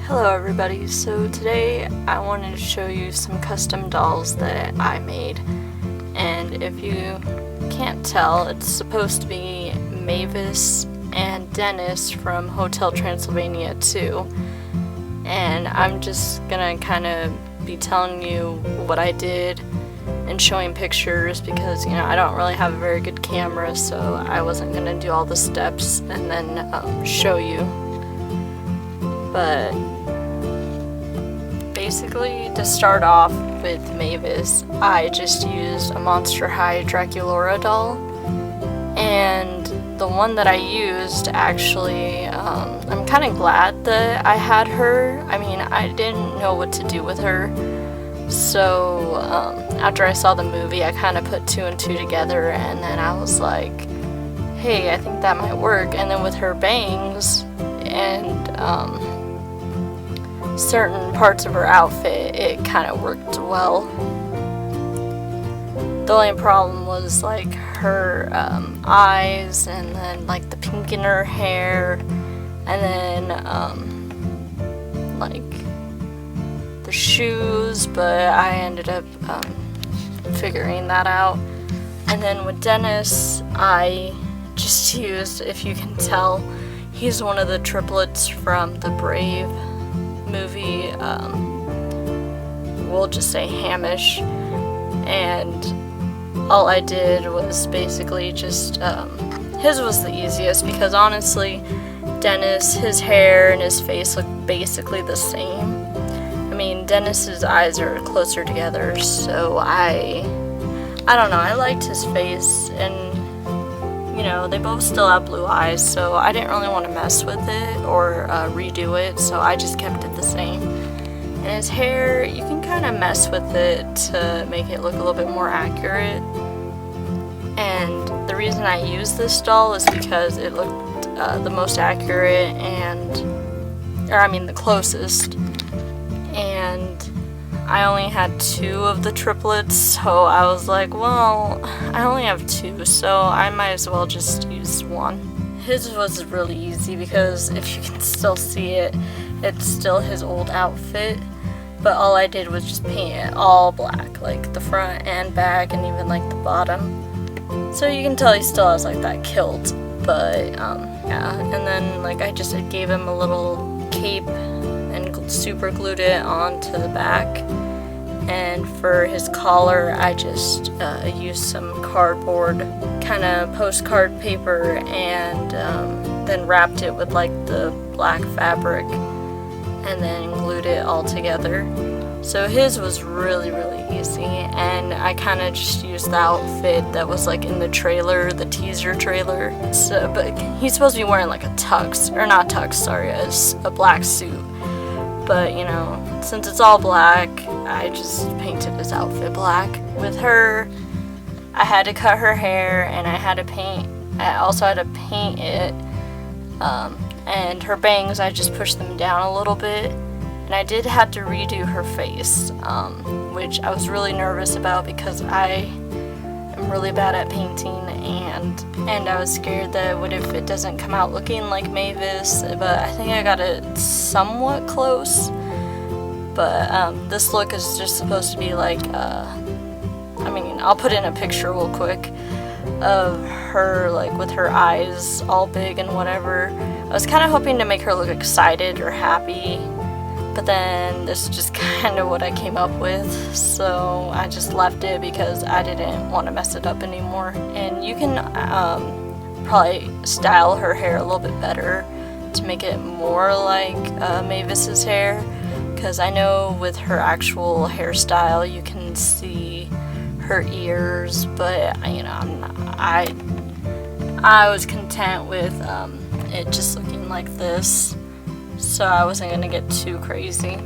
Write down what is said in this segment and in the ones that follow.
Hello everybody, so today I wanted to show you some custom dolls that I made, and if you can't tell, it's supposed to be Mavis and Dennis from Hotel Transylvania 2, and I'm just gonna kind of be telling you what I did and showing pictures because, I don't really have a very good camera, so I wasn't gonna do all the steps and then show you. But basically, to start off with Mavis, I just used a Monster High Draculaura doll, and the one that I used, actually, I'm kind of glad that I had her. I mean, I didn't know what to do with her, so after I saw the movie, I kind of put two and two together, and then I was like, hey, I think that might work. And then with her bangs and certain parts of her outfit, it kind of worked well. The only problem was like her eyes, and then like the pink in her hair, and then like the shoes, but I ended up figuring that out. And then with Dennis, I just used, if you can tell, he's one of the triplets from the Brave movie. We'll just say Hamish, and all I did was basically just his was the easiest because honestly, Dennis, his hair and his face look basically the same. I mean, Dennis's eyes are closer together, so I don't know, I liked his face, and they both still have blue eyes, so I didn't really want to mess with it or redo it, so I just kept it the same. And his hair, you can kind of mess with it to make it look a little bit more accurate. And the reason I used this doll is because it looked the most accurate, the closest. And I only had two of the triplets, so I was like, well, I only have two, so I might as well just use one. His was really easy because if you can still see it, it's still his old outfit, but all I did was just paint it all black, like the front and back and even like the bottom. So you can tell he still has like that kilt, but yeah, and then like I just gave him a little cape and super glued it onto the back. And for his collar, I just used some cardboard, kind of postcard paper, and then wrapped it with like the black fabric and then glued it all together. So his was really, really easy, and I kind of just used the outfit that was like in the trailer, the teaser trailer. So, but he's supposed to be wearing like a tux, or not tux, sorry, a black suit. But, since it's all black, I just painted his outfit black. With her, I had to cut her hair, and I also had to paint it. And her bangs, I just pushed them down a little bit. And I did have to redo her face, which I was really nervous about because I am really bad at painting, and I was scared that what if it doesn't come out looking like Mavis, but I think I got it somewhat close. But this look is just supposed to be like, I'll put in a picture real quick of her like with her eyes all big and whatever. I was kind of hoping to make her look excited or happy, but then this is just kind of what I came up with, so I just left it because I didn't want to mess it up anymore. And you can probably style her hair a little bit better to make it more like Mavis's hair, because I know with her actual hairstyle you can see her ears, but I was content with it just looking like this, so I wasn't gonna get too crazy.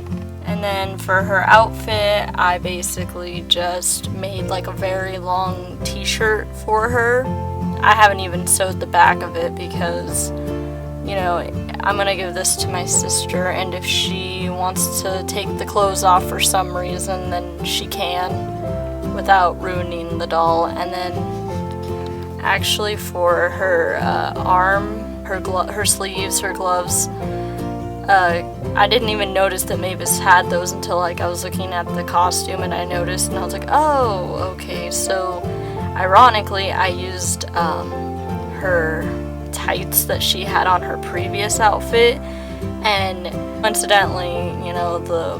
And then for her outfit, I basically just made like a very long t-shirt for her. I haven't even sewed the back of it because I'm gonna give this to my sister, and if she wants to take the clothes off for some reason, then she can without ruining the doll. And then actually for her arm, her sleeves, her gloves, I didn't even notice that Mavis had those until like I was looking at the costume and I noticed, and I was like, oh, okay. So ironically, I used her tights that she had on her previous outfit, and coincidentally, you know, the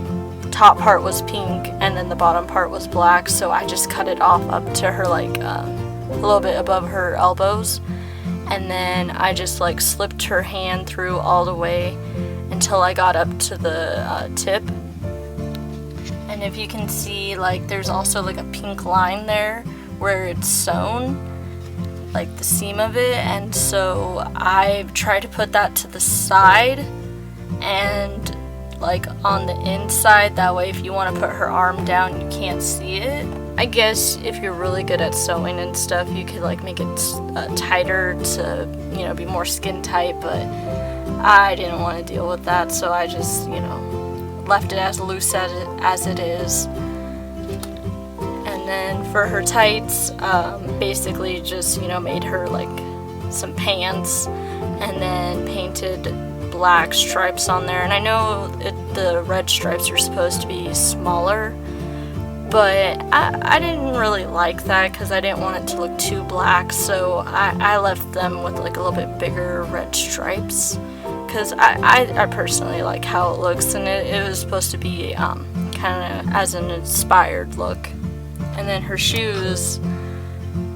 top part was pink and then the bottom part was black, so I just cut it off up to her like a little bit above her elbows, and then I just like slipped her hand through all the way until I got up to the tip. And if you can see, like, there's also like a pink line there where it's sewn, like the seam of it, and so I've tried to put that to the side and like on the inside, that way if you want to put her arm down you can't see it. I guess if you're really good at sewing and stuff, you could like make it tighter to, you know, be more skin tight, but I didn't want to deal with that, so I just, you know, left it as loose as it is. And then for her tights, basically just, you know, made her like some pants and then painted black stripes on there. And I know the red stripes are supposed to be smaller, but I didn't really like that because I didn't want it to look too black, so I left them with like a little bit bigger red stripes because I personally like how it looks, and it was supposed to be kind of as an inspired look. And then her shoes,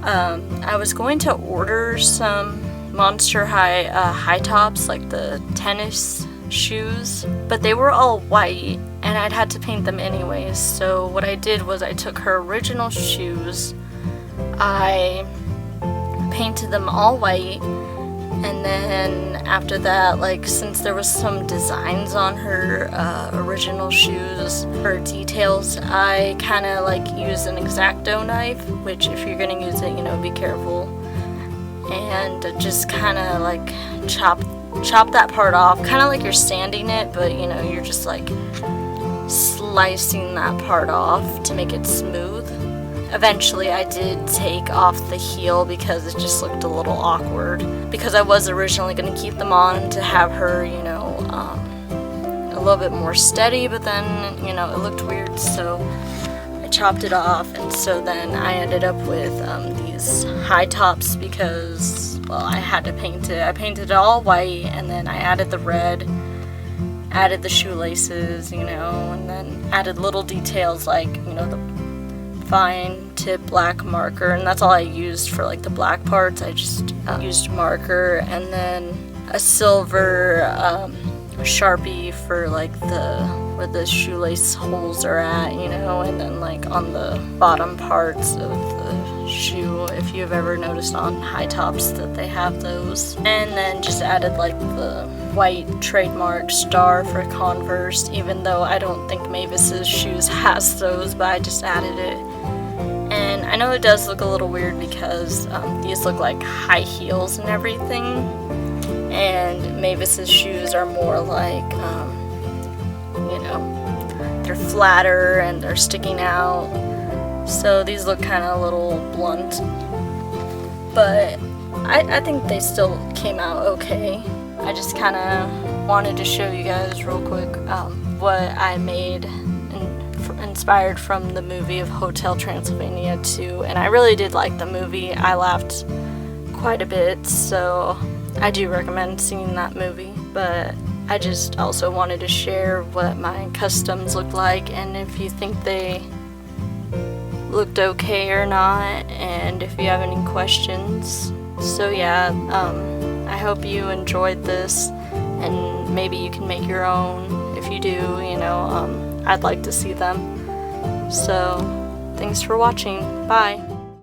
I was going to order some Monster High high tops, like the tennis shoes, but they were all white and I'd had to paint them anyways. So what I did was I took her original shoes, I painted them all white, and then after that, like, since there was some designs on her original shoes for details, I kind of like used an X-Acto knife, which if you're gonna use it, you know, be careful, and just kind of like chop that part off, kind of like you're sanding it, but you know, you're just like slicing that part off to make it smooth. Eventually I did take off the heel because it just looked a little awkward, because I was originally going to keep them on to have her, you know, a little bit more steady, but then, you know, it looked weird, so I chopped it off. And so then I ended up with these high tops because, well, I had to paint it. I painted it all white, and then I added the red, added the shoelaces, you know, and then added little details like, you know, the fine tip black marker, and that's all I used for like the black parts. I just used marker, and then a silver Sharpie for like where the shoelace holes are at, you know, and then like on the bottom parts of the shoe, if you've ever noticed on high tops that they have those. And then just added like the white trademark star for Converse, even though I don't think Mavis's shoes has those, but I just added it. And I know it does look a little weird because these look like high heels and everything, and Mavis's shoes are more like, you know, they're flatter and they're sticking out, so these look kind of a little blunt, but I think they still came out okay. I just kind of wanted to show you guys real quick what I made inspired from the movie of Hotel Transylvania 2, and I really did like the movie. I laughed quite a bit, so I do recommend seeing that movie. But I just also wanted to share what my customs look like, and if you think they looked okay or not, and if you have any questions. So yeah, I hope you enjoyed this, and maybe you can make your own. If you do, you know, I'd like to see them. So, thanks for watching. Bye.